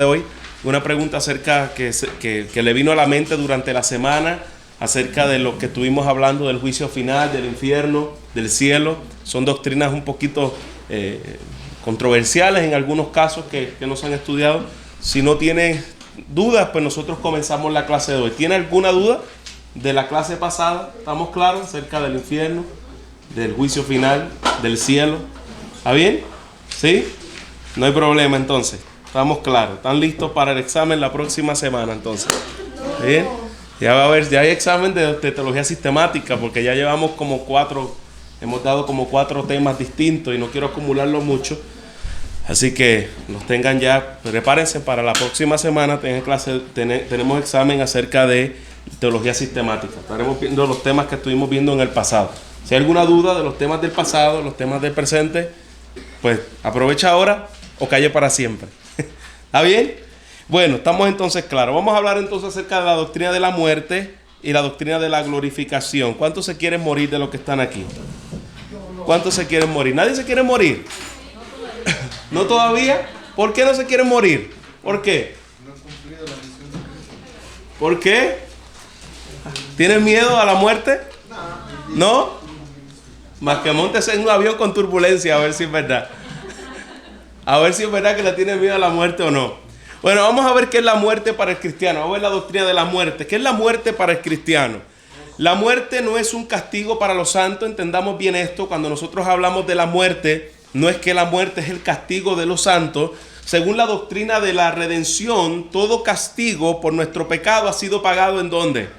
de hoy una pregunta acerca que le vino a la mente durante la semana, acerca de lo que estuvimos hablando del juicio final, del infierno, del cielo. Son doctrinas un poquito controversiales en algunos casos que nos han estudiado. Si no tiene dudas, pues nosotros comenzamos la clase de hoy. ¿Tiene alguna duda de la clase pasada? ¿Estamos claros acerca del infierno, del juicio final, del cielo? ¿Está bien? ¿Sí? No hay problema entonces. Estamos claros. ¿Están listos para el examen la próxima semana entonces? ¿Bien? Ya va a haber, ya hay examen de teología sistemática, porque ya llevamos hemos dado como cuatro temas distintos y no quiero acumularlo mucho. Así que los tengan ya, prepárense para la próxima semana. Tenemos examen acerca de teología sistemática. Estaremos viendo los temas que estuvimos viendo en el pasado. Si hay alguna duda de los temas del pasado, los temas del presente, pues aprovecha ahora o calle para siempre. ¿Está bien? Bueno, estamos entonces claros. Vamos a hablar entonces acerca de la doctrina de la muerte y la doctrina de la glorificación. ¿Cuántos se quieren morir de los que están aquí? ¿Cuántos se quieren morir? ¿Nadie se quiere morir? ¿No todavía? ¿Por qué no se quieren morir? ¿Por qué? ¿Por qué? ¿Tienen miedo a la muerte? ¿No? Más que montes en un avión con turbulencia, a ver si es verdad. A ver si es verdad que le tienen miedo a la muerte o no. Bueno, vamos a ver qué es la muerte para el cristiano. Vamos a ver la doctrina de la muerte. ¿Qué es la muerte para el cristiano? La muerte no es un castigo para los santos. Entendamos bien esto. Cuando nosotros hablamos de la muerte, no es que la muerte es el castigo de los santos. Según la doctrina de la redención, todo castigo por nuestro pecado ha sido pagado ¿en dónde?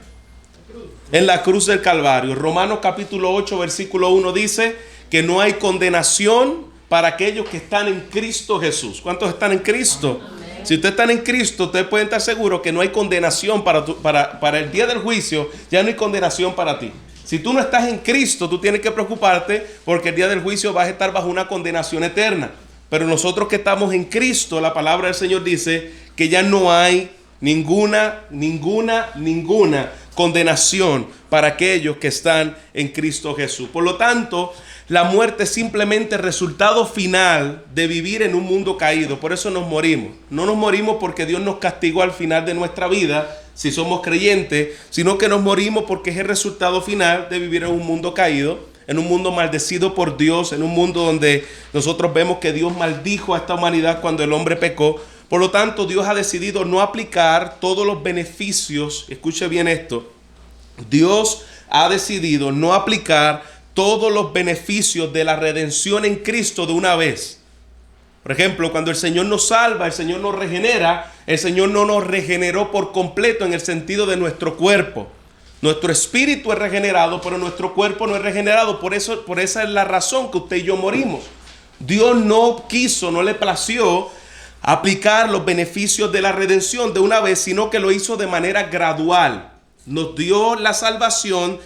En la cruz del Calvario. Romanos capítulo 8, versículo 1 dice que no hay condenación para aquellos que están en Cristo Jesús. ¿Cuántos están en Cristo? Si ustedes están en Cristo, ustedes pueden estar seguros que no hay condenación para el día del juicio. Ya no hay condenación para ti. Si tú no estás en Cristo, tú tienes que preocuparte porque el día del juicio vas a estar bajo una condenación eterna. Pero nosotros que estamos en Cristo, la palabra del Señor dice que ya no hay ninguna condenación para aquellos que están en Cristo Jesús. Por lo tanto, la muerte es simplemente el resultado final de vivir en un mundo caído. Por eso nos morimos. No nos morimos porque Dios nos castigó al final de nuestra vida, si somos creyentes, sino que nos morimos porque es el resultado final de vivir en un mundo caído, en un mundo maldecido por Dios, en un mundo donde nosotros vemos que Dios maldijo a esta humanidad cuando el hombre pecó. Por lo tanto, Dios ha decidido no aplicar todos los beneficios. Escuche bien esto. Dios ha decidido no aplicar todos los beneficios de la redención en Cristo de una vez. Por ejemplo, cuando el Señor nos salva, el Señor nos regenera, el Señor no nos regeneró por completo en el sentido de nuestro cuerpo. Nuestro espíritu es regenerado, pero nuestro cuerpo no es regenerado. Por esa es la razón que usted y yo morimos. Dios no quiso, no le plació aplicar los beneficios de la redención de una vez, sino que lo hizo de manera gradual. Nos dio la salvación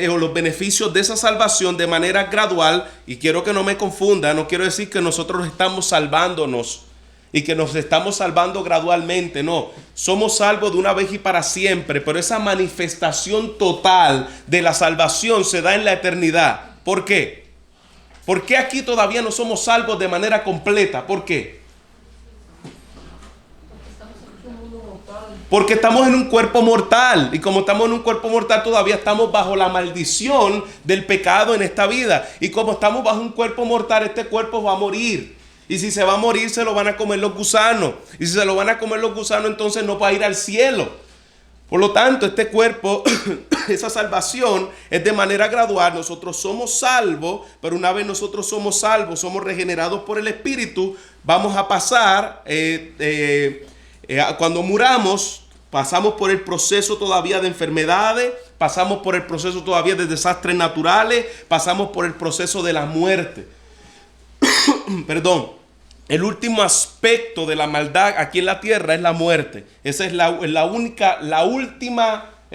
o los beneficios de esa salvación de manera gradual. Y quiero que no me confunda, no quiero decir que nosotros estamos salvándonos y que nos estamos salvando gradualmente. No, somos salvos de una vez y para siempre, pero esa manifestación total de la salvación se da en la eternidad. ¿Por qué? ¿Por qué aquí todavía no somos salvos de manera completa? ¿Por qué? Porque estamos en un cuerpo mortal, y como estamos en un cuerpo mortal todavía estamos bajo la maldición del pecado en esta vida, y como estamos bajo un cuerpo mortal, este cuerpo va a morir, y si se va a morir se lo van a comer los gusanos, y si se lo van a comer los gusanos entonces no va a ir al cielo. Por lo tanto, este cuerpo, esa salvación es de manera gradual. Nosotros somos salvos, pero una vez nosotros somos salvos, somos regenerados por el Espíritu, vamos a pasar cuando muramos, pasamos por el proceso todavía de enfermedades, pasamos por el proceso todavía de desastres naturales, pasamos por el proceso de la muerte. Perdón. El último aspecto de la maldad aquí en la tierra es la muerte. Ese es el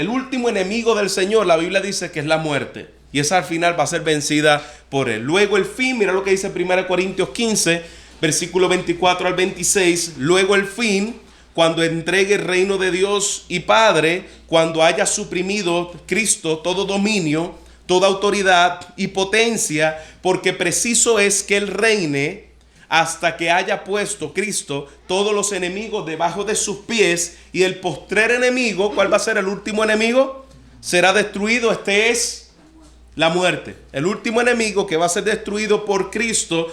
último enemigo del Señor. La Biblia dice que es la muerte. Y esa al final va a ser vencida por Él. Luego el fin, mira lo que dice 1 Corintios 15, versículo 24 al 26. Luego el fin, cuando entregue el reino de Dios y Padre, cuando haya suprimido Cristo todo dominio, toda autoridad y potencia, porque preciso es que Él reine hasta que haya puesto Cristo todos los enemigos debajo de sus pies. Y el postrer enemigo, ¿cuál va a ser el último enemigo? Será destruido. Este es la muerte. El último enemigo que va a ser destruido por Cristo,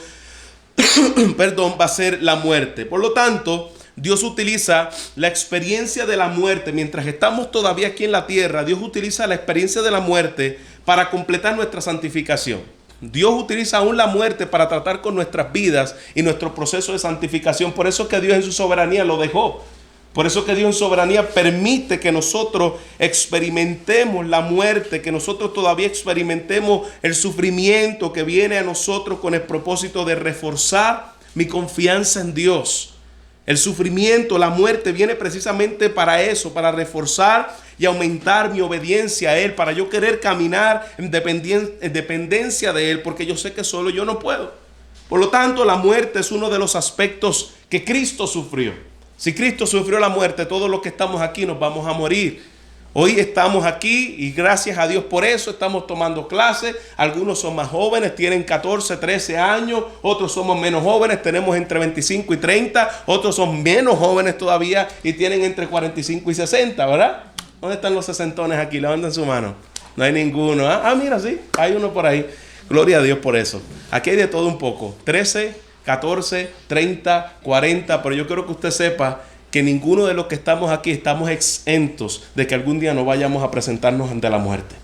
perdón, va a ser la muerte. Por lo tanto, Dios utiliza la experiencia de la muerte. Mientras estamos todavía aquí en la tierra, Dios utiliza la experiencia de la muerte para completar nuestra santificación. Dios utiliza aún la muerte para tratar con nuestras vidas y nuestro proceso de santificación. Por eso que Dios en su soberanía lo dejó. Por eso que Dios en soberanía permite que nosotros experimentemos la muerte, que nosotros todavía experimentemos el sufrimiento que viene a nosotros con el propósito de reforzar mi confianza en Dios. El sufrimiento, la muerte viene precisamente para eso, para reforzar y aumentar mi obediencia a Él, para yo querer caminar en dependencia de Él, porque yo sé que solo yo no puedo. Por lo tanto, la muerte es uno de los aspectos que Cristo sufrió. Si Cristo sufrió la muerte, todos los que estamos aquí nos vamos a morir. Hoy estamos aquí y gracias a Dios por eso estamos tomando clases. Algunos son más jóvenes, tienen 14, 13 años. Otros somos menos jóvenes, tenemos entre 25 y 30. Otros son menos jóvenes todavía y tienen entre 45 y 60, ¿verdad? ¿Dónde están los sesentones aquí? Levanten su mano. No hay ninguno. Mira, sí, hay uno por ahí. Gloria a Dios por eso. Aquí hay de todo un poco. 13, 14, 30, 40. Pero yo quiero que usted sepa que ninguno de los que estamos aquí estamos exentos de que algún día no vayamos a presentarnos ante la muerte.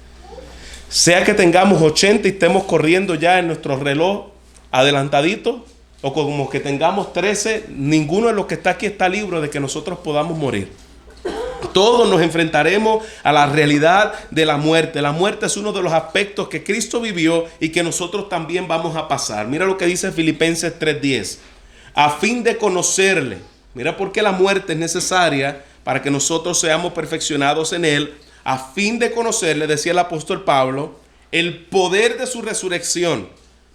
Sea que tengamos 80 y estemos corriendo ya en nuestro reloj adelantadito, o como que tengamos 13, ninguno de los que está aquí está libre de que nosotros podamos morir. Todos nos enfrentaremos a la realidad de la muerte. La muerte es uno de los aspectos que Cristo vivió y que nosotros también vamos a pasar. Mira lo que dice Filipenses 3:10. A fin de conocerle. Mira por qué la muerte es necesaria para que nosotros seamos perfeccionados en Él. A fin de conocerle, decía el apóstol Pablo, el poder de su resurrección.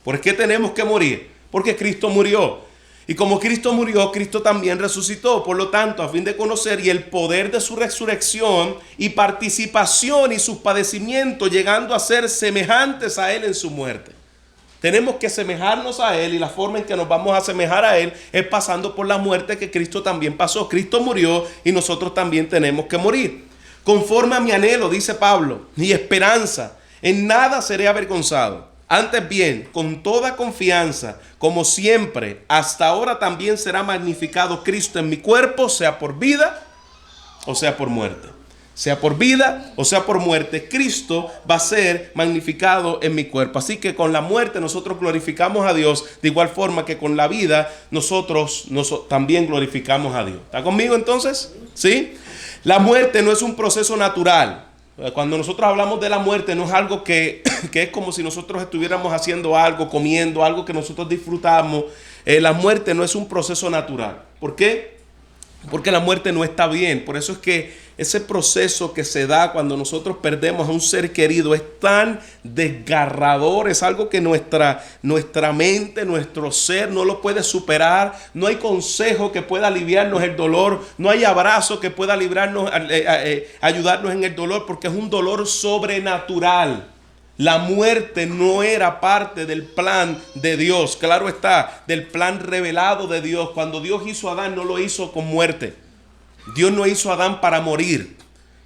¿Por qué tenemos que morir? Porque Cristo murió. Y como Cristo murió, Cristo también resucitó. Por lo tanto, a fin de conocer y el poder de su resurrección y participación y sus padecimientos, llegando a ser semejantes a Él en su muerte. Tenemos que semejarnos a Él y la forma en que nos vamos a asemejar a Él es pasando por la muerte que Cristo también pasó. Cristo murió y nosotros también tenemos que morir. Conforme a mi anhelo, dice Pablo, mi esperanza, en nada seré avergonzado. Antes bien, con toda confianza, como siempre, hasta ahora también será magnificado Cristo en mi cuerpo, sea por vida o sea por muerte. Sea por vida o sea por muerte, Cristo va a ser magnificado en mi cuerpo. Así que con la muerte nosotros glorificamos a Dios, de igual forma que con la vida nosotros también glorificamos a Dios. ¿Está conmigo entonces? ¿Sí? La muerte no es un proceso natural. Cuando nosotros hablamos de la muerte no es algo que es como si nosotros estuviéramos haciendo algo, comiendo algo que nosotros disfrutamos. La muerte no es un proceso natural. ¿Por qué? Porque la muerte no está bien. Por eso es que ese proceso que se da cuando nosotros perdemos a un ser querido es tan desgarrador. Es algo que nuestra mente, nuestro ser no lo puede superar. No hay consejo que pueda aliviarnos el dolor. No hay abrazo que pueda ayudarnos en el dolor, porque es un dolor sobrenatural. La muerte no era parte del plan de Dios. Claro está, del plan revelado de Dios. Cuando Dios hizo a Adán, no lo hizo con muerte. Dios no hizo a Adán para morir.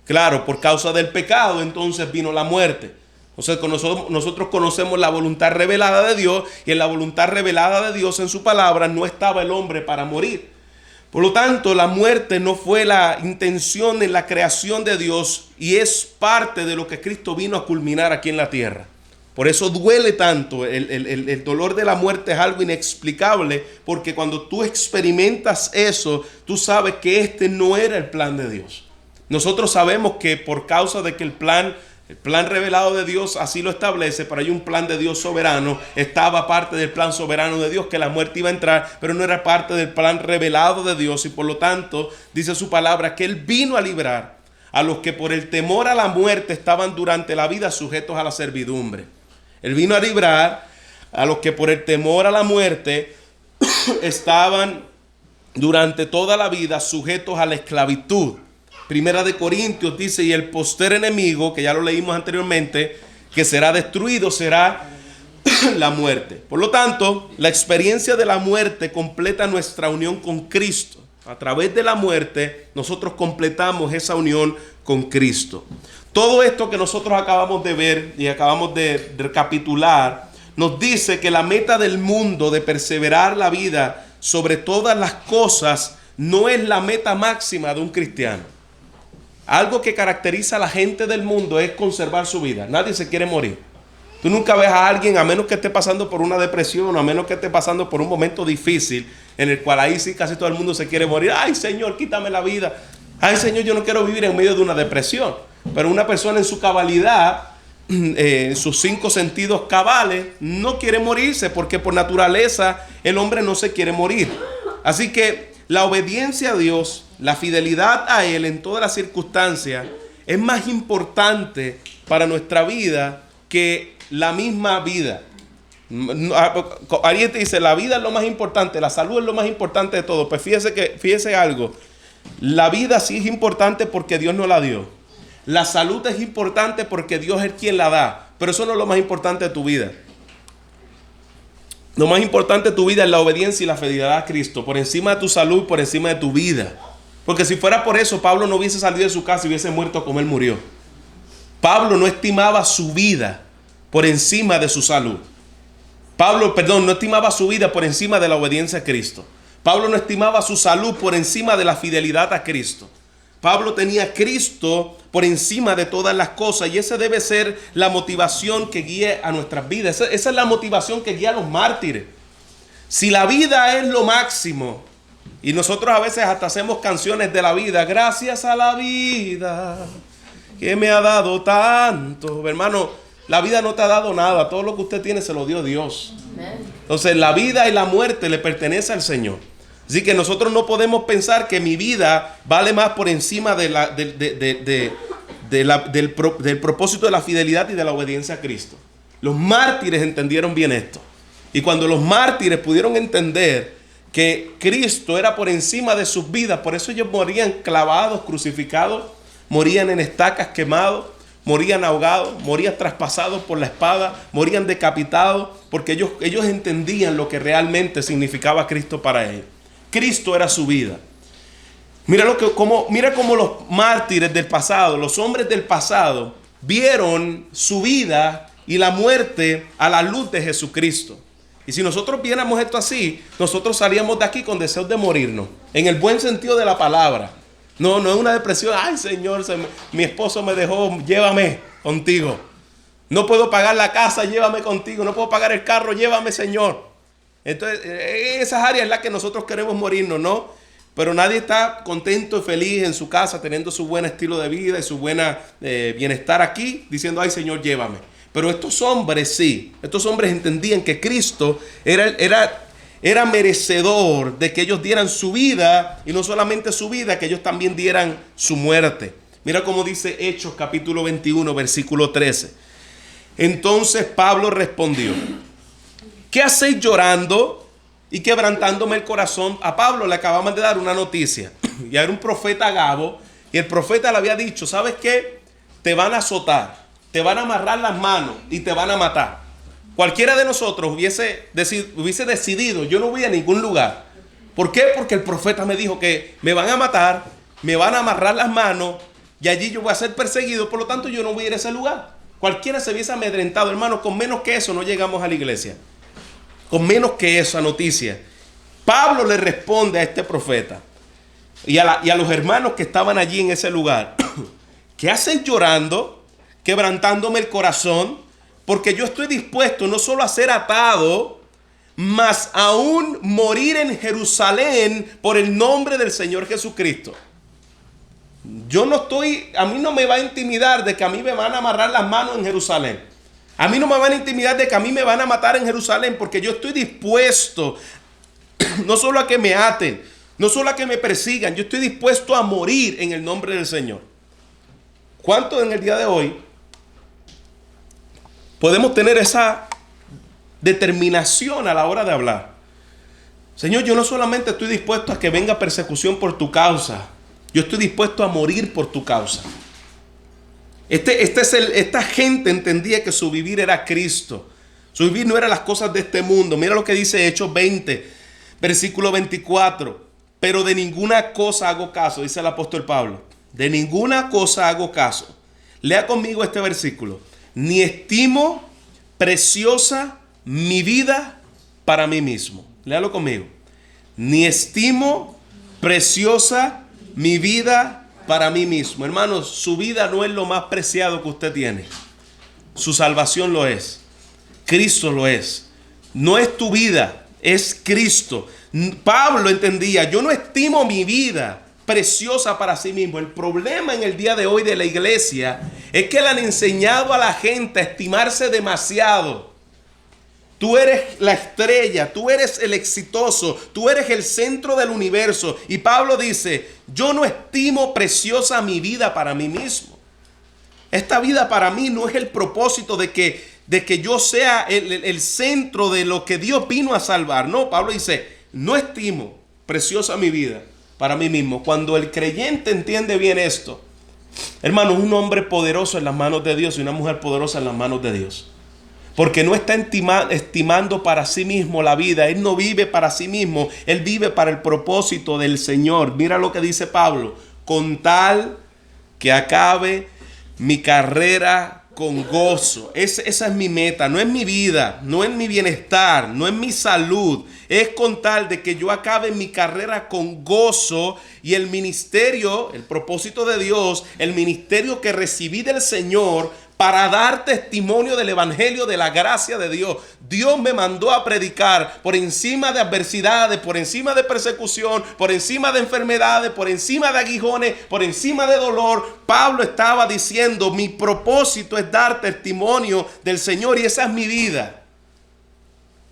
Claro, por causa del pecado, entonces vino la muerte. Entonces nosotros conocemos la voluntad revelada de Dios, y en la voluntad revelada de Dios en su palabra no estaba el hombre para morir. Por lo tanto, la muerte no fue la intención en la creación de Dios y es parte de lo que Cristo vino a culminar aquí en la tierra. Por eso duele tanto. El dolor de la muerte es algo inexplicable, porque cuando tú experimentas eso, tú sabes que este no era el plan de Dios. Nosotros sabemos que por causa de que el plan revelado de Dios así lo establece, pero hay un plan de Dios soberano. Estaba parte del plan soberano de Dios que la muerte iba a entrar, pero no era parte del plan revelado de Dios, y por lo tanto dice su palabra que Él vino a librar a los que por el temor a la muerte estaban durante la vida sujetos a la servidumbre. Él vino a librar a los que por el temor a la muerte estaban durante toda la vida sujetos a la esclavitud. Primera de Corintios dice, y el postrer enemigo, que ya lo leímos anteriormente, que será destruido, será la muerte. Por lo tanto, la experiencia de la muerte completa nuestra unión con Cristo. A través de la muerte, nosotros completamos esa unión con Cristo. Todo esto que nosotros acabamos de ver y acabamos de recapitular, nos dice que la meta del mundo de perseverar la vida sobre todas las cosas no es la meta máxima de un cristiano. Algo que caracteriza a la gente del mundo es conservar su vida. Nadie se quiere morir. Tú nunca ves a alguien, a menos que esté pasando por una depresión, o a menos que esté pasando por un momento difícil, en el cual ahí sí casi todo el mundo se quiere morir. Ay, Señor, quítame la vida. Ay, Señor, yo no quiero vivir en medio de una depresión. Pero una persona en su cabalidad, en sus 5 sentidos cabales, no quiere morirse, porque por naturaleza el hombre no se quiere morir. Así que la obediencia a Dios, la fidelidad a Él en todas las circunstancias, es más importante para nuestra vida que la misma vida. Alguien te dice, la vida es lo más importante, la salud es lo más importante de todo. Pues fíjese algo, la vida sí es importante porque Dios nos la dio. La salud es importante porque Dios es quien la da, pero eso no es lo más importante de tu vida. Lo más importante de tu vida es la obediencia y la fidelidad a Cristo, por encima de tu salud, por encima de tu vida. Porque si fuera por eso, Pablo no hubiese salido de su casa y hubiese muerto como él murió. Pablo no estimaba su vida por encima de su salud. No estimaba su vida por encima de la obediencia a Cristo. Pablo no estimaba su salud por encima de la fidelidad a Cristo. Pablo tenía a Cristo por encima de todas las cosas, y esa debe ser la motivación que guíe a nuestras vidas. Esa es la motivación que guía a los mártires. Si la vida es lo máximo, y nosotros a veces hasta hacemos canciones de la vida, gracias a la vida que me ha dado tanto. Hermano, la vida no te ha dado nada, todo lo que usted tiene se lo dio Dios. Entonces la vida y la muerte le pertenece al Señor. Así que nosotros no podemos pensar que mi vida vale más por encima del propósito de la fidelidad y de la obediencia a Cristo. Los mártires entendieron bien esto. Y cuando los mártires pudieron entender que Cristo era por encima de sus vidas, por eso ellos morían clavados, crucificados, morían en estacas quemados, morían ahogados, morían traspasados por la espada, morían decapitados, porque ellos entendían lo que realmente significaba Cristo para ellos. Cristo era su vida. Mira cómo los mártires del pasado, los hombres del pasado, vieron su vida y la muerte a la luz de Jesucristo. Y si nosotros viéramos esto así, nosotros salíamos de aquí con deseos de morirnos, en el buen sentido de la palabra. No es una depresión. Ay, Señor, mi esposo me dejó, llévame contigo. No puedo pagar la casa, llévame contigo. No puedo pagar el carro, llévame, Señor. Entonces, esas áreas en las que nosotros queremos morirnos, ¿no? Pero nadie está contento y feliz en su casa, teniendo su buen estilo de vida y su buena bienestar aquí, diciendo, ay, Señor, llévame. Pero estos hombres sí, estos hombres entendían que Cristo era merecedor de que ellos dieran su vida, y no solamente su vida, que ellos también dieran su muerte. Mira cómo dice Hechos capítulo 21, versículo 13. Entonces Pablo respondió, ¿qué hacéis llorando y quebrantándome el corazón? A Pablo le acababan de dar una noticia. Y era un profeta Agabo, y el profeta le había dicho, ¿sabes qué? Te van a azotar, te van a amarrar las manos y te van a matar. Cualquiera de nosotros hubiese decidido, yo no voy a ningún lugar. ¿Por qué? Porque el profeta me dijo que me van a matar, me van a amarrar las manos y allí yo voy a ser perseguido, por lo tanto yo no voy a ir a ese lugar. Cualquiera se hubiese amedrentado, hermano, con menos que eso no llegamos a la iglesia. Con menos que esa noticia. Pablo le responde a este profeta y a los hermanos que estaban allí en ese lugar. ¿Qué hacen llorando, quebrantándome el corazón? Porque yo estoy dispuesto no solo a ser atado, mas aún morir en Jerusalén por el nombre del Señor Jesucristo. A mí no me va a intimidar de que a mí me van a amarrar las manos en Jerusalén. A mí no me van a intimidar de que a mí me van a matar en Jerusalén, porque yo estoy dispuesto no solo a que me aten, no solo a que me persigan, yo estoy dispuesto a morir en el nombre del Señor. ¿Cuántos en el día de hoy podemos tener esa determinación a la hora de hablar? Señor, yo no solamente estoy dispuesto a que venga persecución por tu causa, yo estoy dispuesto a morir por tu causa. Esta gente entendía que su vivir era Cristo. Su vivir no era las cosas de este mundo. Mira lo que dice Hechos 20, versículo 24. Pero de ninguna cosa hago caso, dice el apóstol Pablo. De ninguna cosa hago caso. Lea conmigo este versículo. Ni estimo preciosa mi vida para mí mismo. Léalo conmigo. Ni estimo preciosa mi vida para mí mismo. Hermanos, su vida no es lo más preciado que usted tiene. Su salvación lo es. Cristo lo es. No es tu vida, es Cristo. Pablo entendía, yo no estimo mi vida preciosa para sí mismo. El problema en el día de hoy de la iglesia es que le han enseñado a la gente a estimarse demasiado. Tú eres la estrella, tú eres el exitoso, tú eres el centro del universo. Y Pablo dice, yo no estimo preciosa mi vida para mí mismo. Esta vida para mí no es el propósito de que yo sea el centro de lo que Dios vino a salvar. No, Pablo dice, no estimo preciosa mi vida para mí mismo. Cuando el creyente entiende bien esto, hermano, un hombre poderoso en las manos de Dios y una mujer poderosa en las manos de Dios. Porque no está estimando para sí mismo la vida. Él no vive para sí mismo. Él vive para el propósito del Señor. Mira lo que dice Pablo. Con tal que acabe mi carrera con gozo. Esa es mi meta. No es mi vida. No es mi bienestar. No es mi salud. Es con tal de que yo acabe mi carrera con gozo. Y el ministerio, el propósito de Dios, el ministerio que recibí del Señor, para dar testimonio del evangelio de la gracia de Dios. Dios me mandó a predicar por encima de adversidades, por encima de persecución, por encima de enfermedades, por encima de aguijones, por encima de dolor. Pablo estaba diciendo, mi propósito es dar testimonio del Señor y esa es mi vida.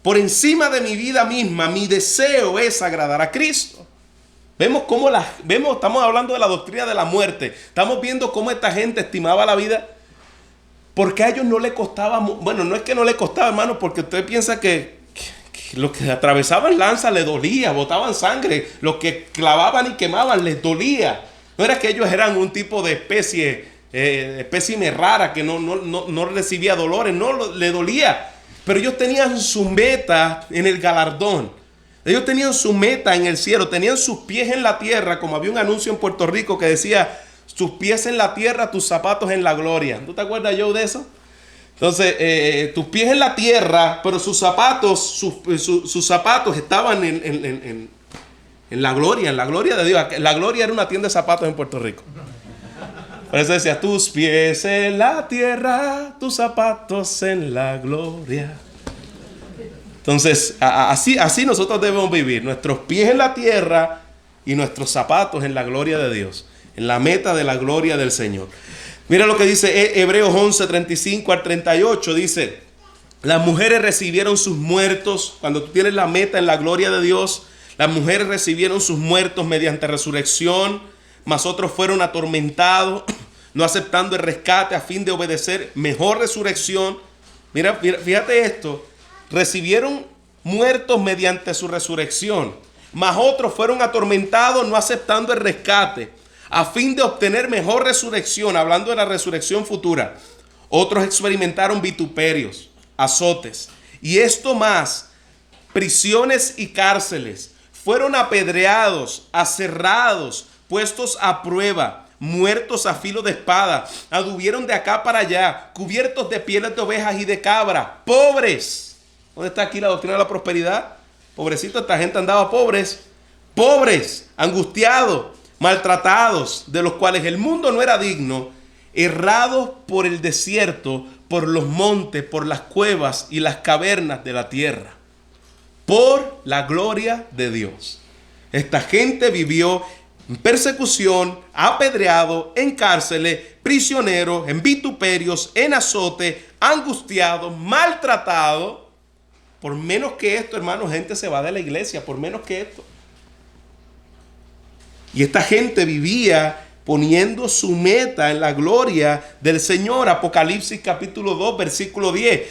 Por encima de mi vida misma, mi deseo es agradar a Cristo. Estamos hablando de la doctrina de la muerte. Estamos viendo cómo esta gente estimaba la vida. Porque a ellos no le costaba, bueno, no es que no le costaba, hermano, porque usted piensa que los que atravesaban lanza les dolía, botaban sangre, los que clavaban y quemaban les dolía. No era que ellos eran un tipo de espécime rara que no recibía dolores, no le dolía. Pero ellos tenían su meta en el galardón. Ellos tenían su meta en el cielo, tenían sus pies en la tierra, como había un anuncio en Puerto Rico que decía, tus pies en la tierra, tus zapatos en la gloria. ¿Tú te acuerdas, Joe, de eso? Entonces, tus pies en la tierra, pero sus zapatos estaban en la gloria de Dios. La gloria era una tienda de zapatos en Puerto Rico. Por eso decía, tus pies en la tierra, tus zapatos en la gloria. Entonces, así nosotros debemos vivir. Nuestros pies en la tierra y nuestros zapatos en la gloria de Dios. En la meta de la gloria del Señor. Mira lo que dice Hebreos 11, 35 al 38. Dice, las mujeres recibieron sus muertos. Cuando tú tienes la meta en la gloria de Dios, las mujeres recibieron sus muertos mediante resurrección, mas otros fueron atormentados, no aceptando el rescate a fin de obedecer mejor resurrección. Mira, fíjate esto. Recibieron muertos mediante su resurrección, mas otros fueron atormentados, no aceptando el rescate a fin de obtener mejor resurrección, hablando de la resurrección futura. Otros experimentaron vituperios, azotes, y esto más, prisiones y cárceles. Fueron apedreados, aserrados, puestos a prueba, muertos a filo de espada, anduvieron de acá para allá, cubiertos de pieles de ovejas y de cabra, pobres. ¿Dónde está aquí la doctrina de la prosperidad? Pobrecito, esta gente andaba pobres, angustiados, maltratados, de los cuales el mundo no era digno, errados por el desierto, por los montes, por las cuevas y las cavernas de la tierra, por la gloria de Dios. Esta gente vivió en persecución, apedreado, en cárceles, prisioneros, en vituperios, en azote, angustiados, maltratados. Por menos que esto, hermano, gente se va de la iglesia, por menos que esto. Y esta gente vivía poniendo su meta en la gloria del Señor. Apocalipsis capítulo 2, versículo 10.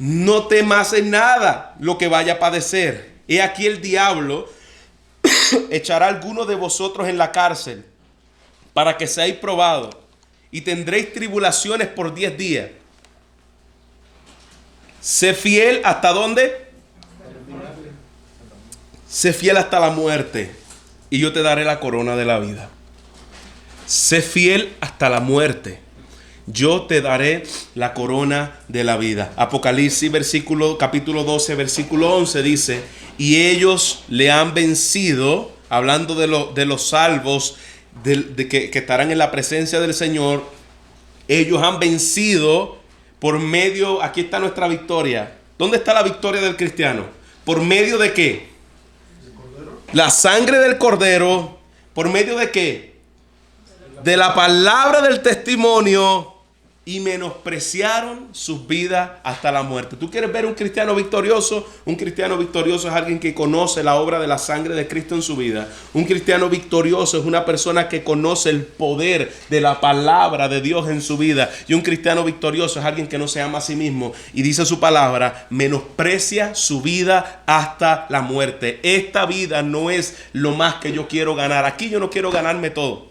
No temas en nada lo que vaya a padecer. He aquí el diablo echará a alguno de vosotros en la cárcel para que seáis probados y tendréis tribulaciones por 10 días. Sé fiel hasta ¿dónde? Sé fiel hasta la muerte y yo te daré la corona de la vida. Sé fiel hasta la muerte. Yo te daré la corona de la vida. Apocalipsis capítulo 12, versículo 11 dice: y ellos le han vencido, hablando de los salvos que estarán en la presencia del Señor. Ellos han vencido por medio, aquí está nuestra victoria. ¿Dónde está la victoria del cristiano? ¿Por medio de qué? La sangre del Cordero. ¿Por medio de qué? De la palabra del testimonio, y menospreciaron sus vidas hasta la muerte. ¿Tú quieres ver un cristiano victorioso? Un cristiano victorioso es alguien que conoce la obra de la sangre de Cristo en su vida. Un cristiano victorioso es una persona que conoce el poder de la palabra de Dios en su vida. Y un cristiano victorioso es alguien que no se ama a sí mismo y dice su palabra, menosprecia su vida hasta la muerte. Esta vida no es lo más que yo quiero ganar. Aquí yo no quiero ganarme todo.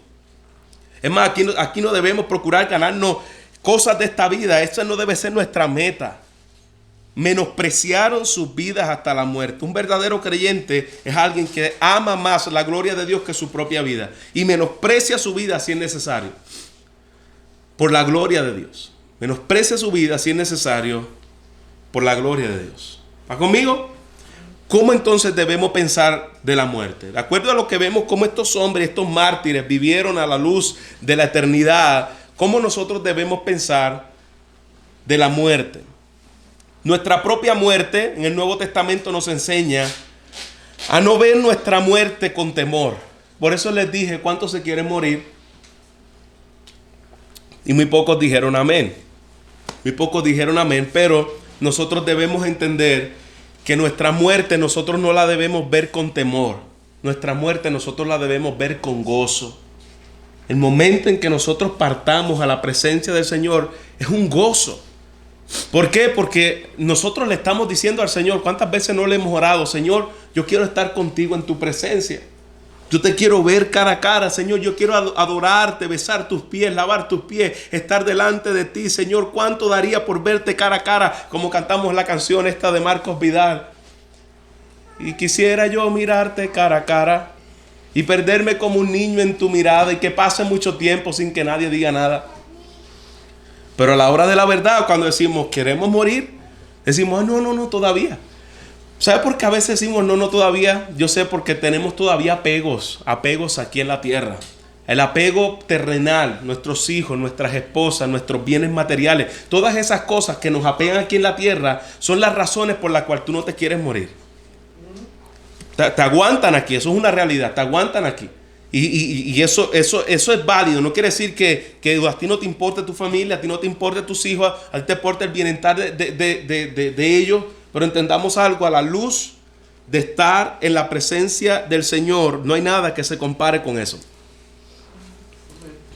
Es más, aquí no debemos procurar ganarnos cosas de esta vida. Esa no debe ser nuestra meta. Menospreciaron sus vidas hasta la muerte. Un verdadero creyente es alguien que ama más la gloria de Dios que su propia vida, y menosprecia su vida si es necesario, por la gloria de Dios. Menosprecia su vida si es necesario, por la gloria de Dios. ¿Va conmigo? ¿Cómo entonces debemos pensar de la muerte? De acuerdo a lo que vemos, cómo estos hombres, estos mártires vivieron a la luz de la eternidad, ¿cómo nosotros debemos pensar de la muerte? Nuestra propia muerte en el Nuevo Testamento nos enseña a no ver nuestra muerte con temor. Por eso les dije, ¿cuántos se quieren morir? Y muy pocos dijeron amén. Muy pocos dijeron amén, pero nosotros debemos entender que nuestra muerte nosotros no la debemos ver con temor. Nuestra muerte nosotros la debemos ver con gozo. El momento en que nosotros partamos a la presencia del Señor es un gozo. ¿Por qué? Porque nosotros le estamos diciendo al Señor, ¿cuántas veces no le hemos orado? Señor, yo quiero estar contigo en tu presencia. Yo te quiero ver cara a cara, Señor. Yo quiero adorarte, besar tus pies, lavar tus pies, estar delante de ti, Señor. ¿Cuánto daría por verte cara a cara? Como cantamos la canción esta de Marcos Vidal. Y quisiera yo mirarte cara a cara y perderme como un niño en tu mirada, y que pase mucho tiempo sin que nadie diga nada. Pero a la hora de la verdad, cuando decimos queremos morir, decimos no todavía. ¿Sabe por qué a veces decimos no todavía? Yo sé, porque tenemos todavía apegos aquí en la tierra. El apego terrenal, nuestros hijos, nuestras esposas, nuestros bienes materiales, todas esas cosas que nos apegan aquí en la tierra son las razones por las cuales tú no te quieres morir. Te aguantan aquí, eso es una realidad, te aguantan aquí. Y eso es válido. No quiere decir que a ti no te importe tu familia, a ti no te importe tus hijos, a ti te importa el bienestar de ellos. Pero entendamos algo, a la luz de estar en la presencia del Señor, no hay nada que se compare con eso.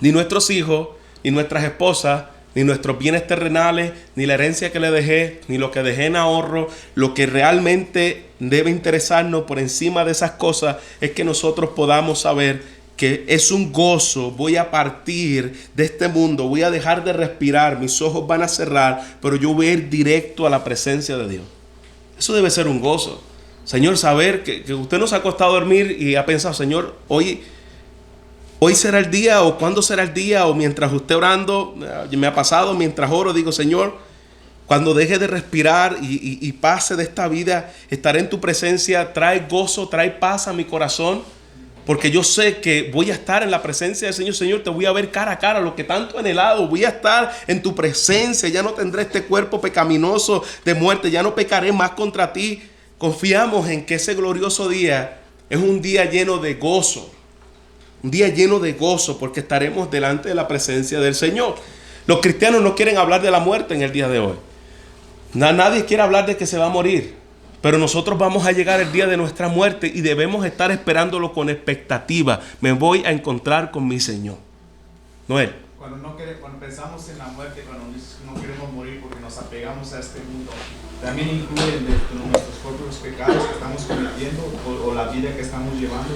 Ni nuestros hijos, ni nuestras esposas, ni nuestros bienes terrenales, ni la herencia que le dejé, ni lo que dejé en ahorro. Lo que realmente debe interesarnos por encima de esas cosas es que nosotros podamos saber que es un gozo. Voy a partir de este mundo, voy a dejar de respirar, mis ojos van a cerrar, pero yo voy a ir directo a la presencia de Dios. Eso debe ser un gozo. Señor, saber que usted no se ha acostado a dormir y ha pensado, Señor, hoy será el día, o cuándo será el día, o mientras usted orando, me ha pasado, mientras oro, digo, Señor, cuando deje de respirar y pase de esta vida, estaré en tu presencia. Trae gozo, trae paz a mi corazón, porque yo sé que voy a estar en la presencia del Señor. Señor, te voy a ver cara a cara, lo que tanto he anhelado. Voy a estar en tu presencia. Ya no tendré este cuerpo pecaminoso de muerte, ya no pecaré más contra ti. Confiamos en que ese glorioso día es un día lleno de gozo. Un día lleno de gozo, porque estaremos delante de la presencia del Señor. Los cristianos no quieren hablar de la muerte en el día de hoy. Nadie quiere hablar de que se va a morir. Pero nosotros vamos a llegar el día de nuestra muerte y debemos estar esperándolo con expectativa. Me voy a encontrar con mi Señor. Noel. Cuando pensamos en la muerte, cuando no queremos morir porque nos apegamos a este mundo, también incluye nuestros propios pecados que estamos cometiendo o la vida que estamos llevando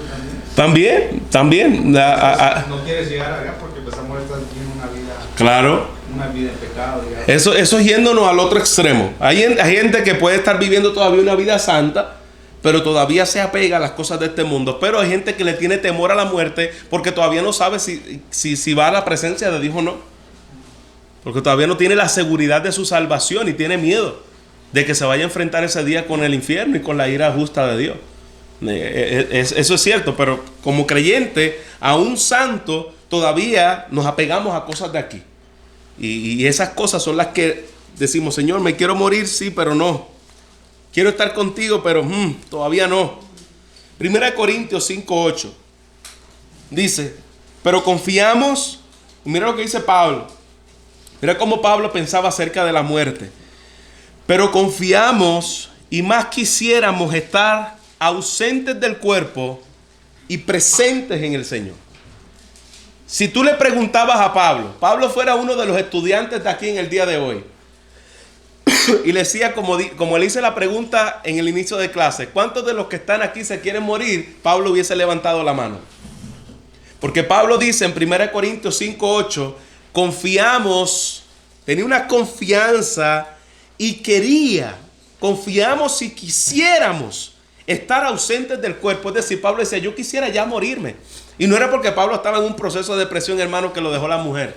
también. También. No quieres llegar allá porque pues a muerte estás viviendo una vida. Claro. una vida en pecado, digamos. Eso es yéndonos al otro extremo. Hay gente que puede estar viviendo todavía una vida santa, pero todavía se apega a las cosas de este mundo. Pero hay gente que le tiene temor a la muerte porque todavía no sabe si va a la presencia de Dios o no. Porque todavía no tiene la seguridad de su salvación y tiene miedo de que se vaya a enfrentar ese día con el infierno y con la ira justa de Dios. Eso es cierto, pero como creyente, a un santo, todavía nos apegamos a cosas de aquí. Y esas cosas son las que decimos: Señor, me quiero morir, sí, pero no. Quiero estar contigo, pero todavía no. 1 Corintios 5:8 dice: pero confiamos. Mira lo que dice Pablo. Mira cómo Pablo pensaba acerca de la muerte. Pero confiamos y más quisiéramos estar ausentes del cuerpo y presentes en el Señor. Si tú le preguntabas a Pablo fuera uno de los estudiantes de aquí en el día de hoy, y le decía, como le hice la pregunta en el inicio de clase: ¿cuántos de los que están aquí se quieren morir? Pablo hubiese levantado la mano. Porque Pablo dice en 1 Corintios 5:8, confiamos, tenía una confianza y confiamos si quisiéramos estar ausentes del cuerpo. Es decir, Pablo decía: yo quisiera ya morirme. Y no era porque Pablo estaba en un proceso de depresión, hermano, que lo dejó la mujer.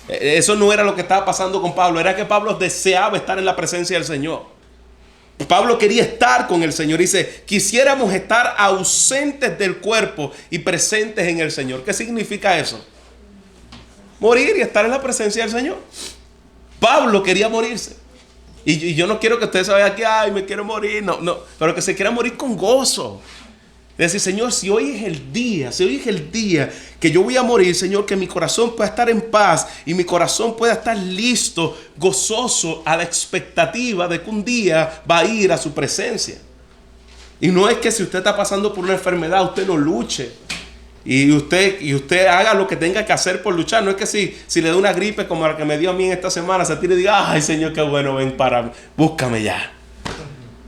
Eso no era lo que estaba pasando con Pablo. Era que Pablo deseaba estar en la presencia del Señor. Pablo quería estar con el Señor. Dice: quisiéramos estar ausentes del cuerpo y presentes en el Señor. ¿Qué significa eso? Morir y estar en la presencia del Señor. Pablo quería morirse. Y yo no quiero que ustedes se vayan aquí: ay, me quiero morir. No, pero que se quiera morir con gozo. Decir: Señor, si hoy es el día que yo voy a morir, Señor, que mi corazón pueda estar en paz y mi corazón pueda estar listo, gozoso, a la expectativa de que un día va a ir a su presencia. Y no es que si usted está pasando por una enfermedad, usted no luche y usted haga lo que tenga que hacer por luchar. No es que si le da una gripe como la que me dio a mí en esta semana, se tire y diga: ay, Señor, qué bueno, ven búscame ya.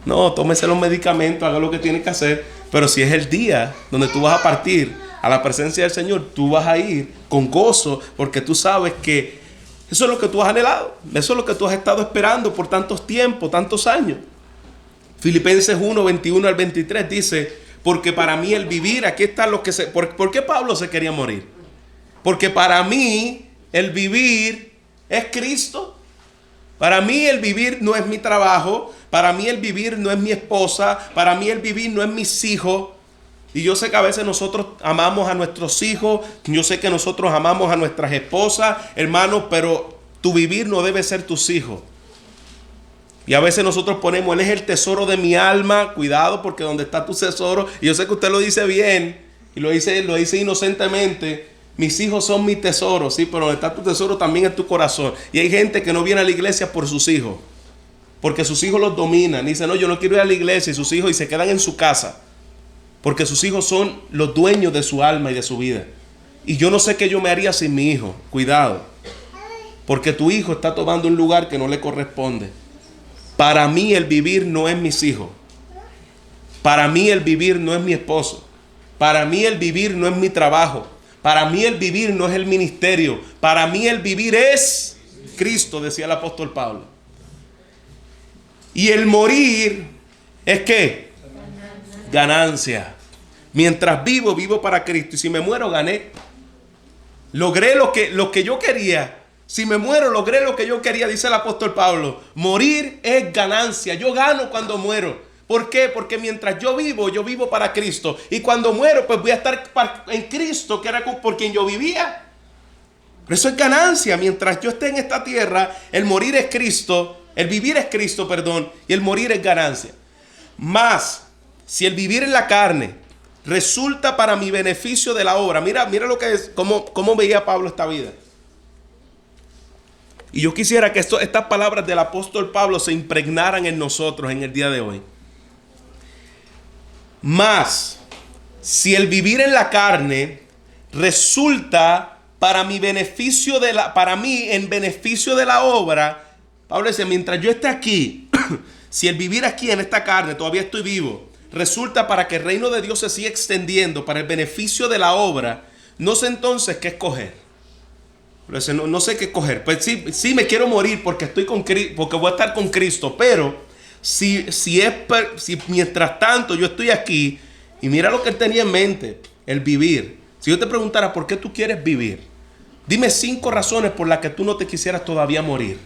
No, tómese los medicamentos, haga lo que tiene que hacer. Pero si es el día donde tú vas a partir a la presencia del Señor, tú vas a ir con gozo, porque tú sabes que eso es lo que tú has anhelado. Eso es lo que tú has estado esperando por tantos tiempos, tantos años. Filipenses 1:21-23 dice: porque para mí el vivir, aquí está lo que ¿por qué Pablo se quería morir? Porque para mí el vivir es Cristo. Para mí el vivir no es mi trabajo. Para mí el vivir no es mi esposa. Para mí el vivir no es mis hijos. Y yo sé que a veces nosotros amamos a nuestros hijos. Yo sé que nosotros amamos a nuestras esposas, hermanos, pero tu vivir no debe ser tus hijos. Y a veces nosotros ponemos: Él es el tesoro de mi alma. Cuidado, porque donde está tu tesoro, y yo sé que usted lo dice bien, y lo dice inocentemente: mis hijos son mi tesoro, sí, pero donde está tu tesoro también es tu corazón. Y hay gente que no viene a la iglesia por sus hijos, porque sus hijos los dominan. Dicen: no, yo no quiero ir a la iglesia, y sus hijos, y se quedan en su casa, porque sus hijos son los dueños de su alma y de su vida. Y yo no sé qué yo me haría sin mi hijo. Cuidado, porque tu hijo está tomando un lugar que no le corresponde. Para mí el vivir no es mis hijos. Para mí el vivir no es mi esposo. Para mí el vivir no es mi trabajo. Para mí el vivir no es el ministerio. Para mí el vivir es Cristo, decía el apóstol Pablo. Y el morir es ¿qué? Ganancia. Mientras vivo, vivo para Cristo. Y si me muero, gané. Logré lo que yo quería. Si me muero, logré lo que yo quería, dice el apóstol Pablo. Morir es ganancia. Yo gano cuando muero. ¿Por qué? Porque mientras yo vivo para Cristo. Y cuando muero, pues voy a estar en Cristo, que era por quien yo vivía. Pero eso es ganancia. Mientras yo esté en esta tierra, el morir es Cristo. El vivir es Cristo, perdón. Y el morir es ganancia. Más, si el vivir en la carne resulta para mi beneficio de la obra. Mira lo que es, cómo veía Pablo esta vida. Y yo quisiera que estas palabras del apóstol Pablo se impregnaran en nosotros en el día de hoy. Más, si el vivir en la carne resulta para mi beneficio para mí en beneficio de la obra. Pablo dice: mientras yo esté aquí, si el vivir aquí en esta carne, todavía estoy vivo, resulta para que el reino de Dios se siga extendiendo para el beneficio de la obra, no sé entonces qué escoger. Pero dice, no sé qué coger. Pues sí me quiero morir porque porque voy a estar con Cristo, pero si mientras tanto yo estoy aquí, y mira lo que él tenía en mente, el vivir. Si yo te preguntara por qué tú quieres vivir, dime 5 razones por las que tú no te quisieras todavía morir.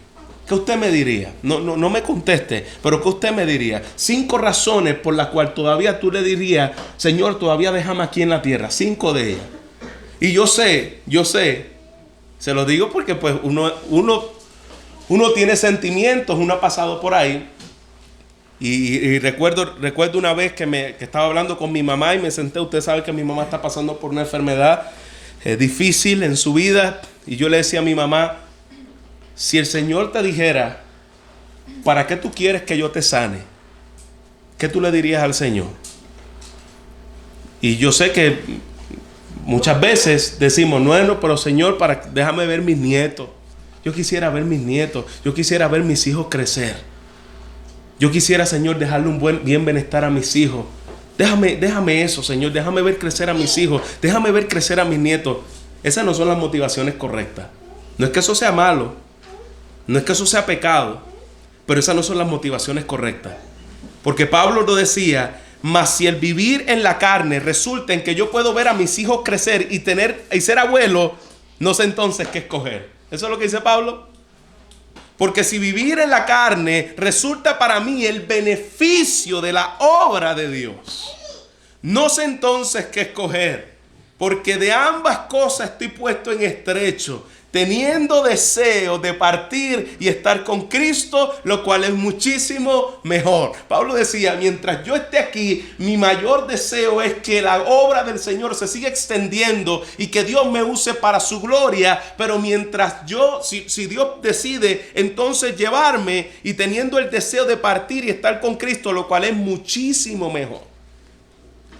¿Qué usted me diría? No me conteste, pero ¿qué usted me diría? 5 razones por las cuales todavía tú le dirías, Señor, todavía déjame aquí en la tierra. 5 de ellas. Y yo sé, se lo digo porque pues uno tiene sentimientos, uno ha pasado por ahí. Y recuerdo una vez que estaba hablando con mi mamá y me senté. Usted sabe que mi mamá está pasando por una enfermedad difícil en su vida. Y yo le decía a mi mamá, si el Señor te dijera, ¿para qué tú quieres que yo te sane? ¿Qué tú le dirías al Señor? Y yo sé que muchas veces decimos, no, pero Señor, déjame ver mis nietos. Yo quisiera ver mis nietos. Yo quisiera ver mis hijos crecer. Yo quisiera, Señor, dejarle un bien bienestar a mis hijos. Déjame eso, Señor. Déjame ver crecer a mis hijos. Déjame ver crecer a mis nietos. Esas no son las motivaciones correctas. No es que eso sea malo. No es que eso sea pecado. Pero esas no son las motivaciones correctas. Porque Pablo lo decía, mas si el vivir en la carne resulta en que yo puedo ver a mis hijos crecer y ser abuelo, no sé entonces qué escoger. ¿Eso es lo que dice Pablo? Porque si vivir en la carne resulta para mí el beneficio de la obra de Dios, no sé entonces qué escoger. Porque de ambas cosas estoy puesto en estrecho, teniendo deseo de partir y estar con Cristo, lo cual es muchísimo mejor. Pablo decía, mientras yo esté aquí, mi mayor deseo es que la obra del Señor se siga extendiendo y que Dios me use para su gloria. Pero mientras si Dios decide entonces llevarme y teniendo el deseo de partir y estar con Cristo, lo cual es muchísimo mejor.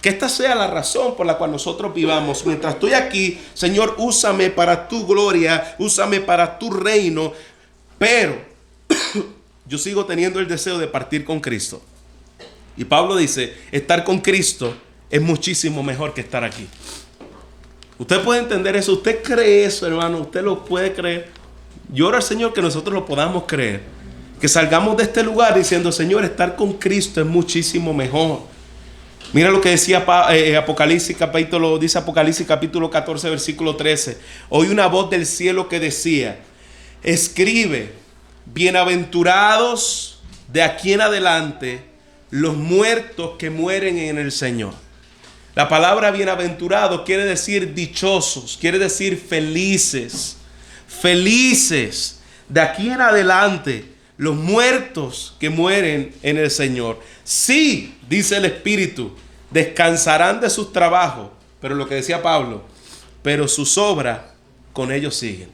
Que esta sea la razón por la cual nosotros vivamos. Mientras estoy aquí, Señor, úsame para tu gloria, úsame para tu reino. Pero yo sigo teniendo el deseo de partir con Cristo. Y Pablo dice, estar con Cristo es muchísimo mejor que estar aquí. Usted puede entender eso. Usted cree eso, hermano. Usted lo puede creer. Yo oro al Señor que nosotros lo podamos creer. Que salgamos de este lugar diciendo, Señor, estar con Cristo es muchísimo mejor. Mira lo que decía Apocalipsis capítulo 14, versículo 13. Oí una voz del cielo que decía, escribe, bienaventurados de aquí en adelante los muertos que mueren en el Señor. La palabra bienaventurado quiere decir dichosos, quiere decir felices. Felices de aquí en adelante los muertos que mueren en el Señor. Sí, dice el Espíritu, descansarán de sus trabajos. Pero lo que decía Pablo, pero sus obras con ellos siguen.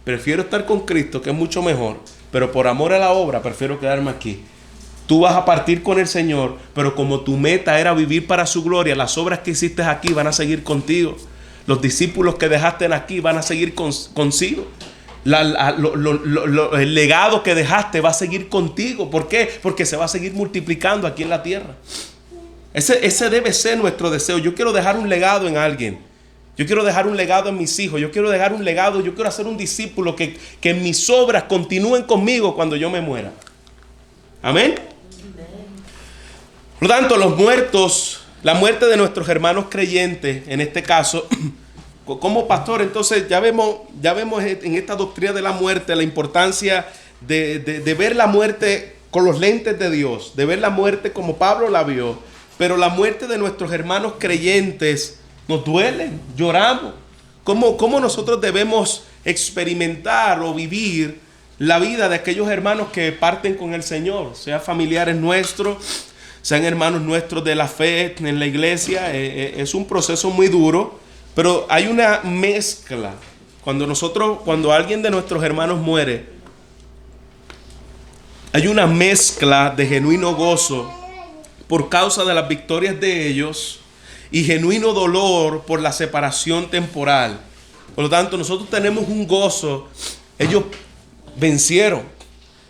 Prefiero estar con Cristo, que es mucho mejor, pero por amor a la obra prefiero quedarme aquí. Tú vas a partir con el Señor, pero como tu meta era vivir para su gloria, las obras que hiciste aquí van a seguir contigo. Los discípulos que dejaste aquí van a seguir consigo. El legado que dejaste va a seguir contigo. ¿Por qué? Porque se va a seguir multiplicando aquí en la tierra. Ese debe ser nuestro deseo. Yo quiero dejar un legado en alguien. Yo quiero dejar un legado en mis hijos. Yo quiero dejar un legado. Yo quiero hacer un discípulo que mis obras continúen conmigo cuando yo me muera. Amén. Por lo tanto, los muertos, la muerte de nuestros hermanos creyentes, en este caso, como pastor, entonces ya vemos en esta doctrina de la muerte la importancia de ver la muerte con los lentes de Dios, de ver la muerte como Pablo la vio. Pero la muerte de nuestros hermanos creyentes nos duele, lloramos. ¿Cómo nosotros debemos experimentar o vivir la vida de aquellos hermanos que parten con el Señor? Sean familiares nuestros, sean hermanos nuestros de la fe en la iglesia. Es un proceso muy duro. Pero hay una mezcla. Cuando alguien de nuestros hermanos muere, hay una mezcla de genuino gozo por causa de las victorias de ellos y genuino dolor por la separación temporal. Por lo tanto, nosotros tenemos un gozo. Ellos vencieron.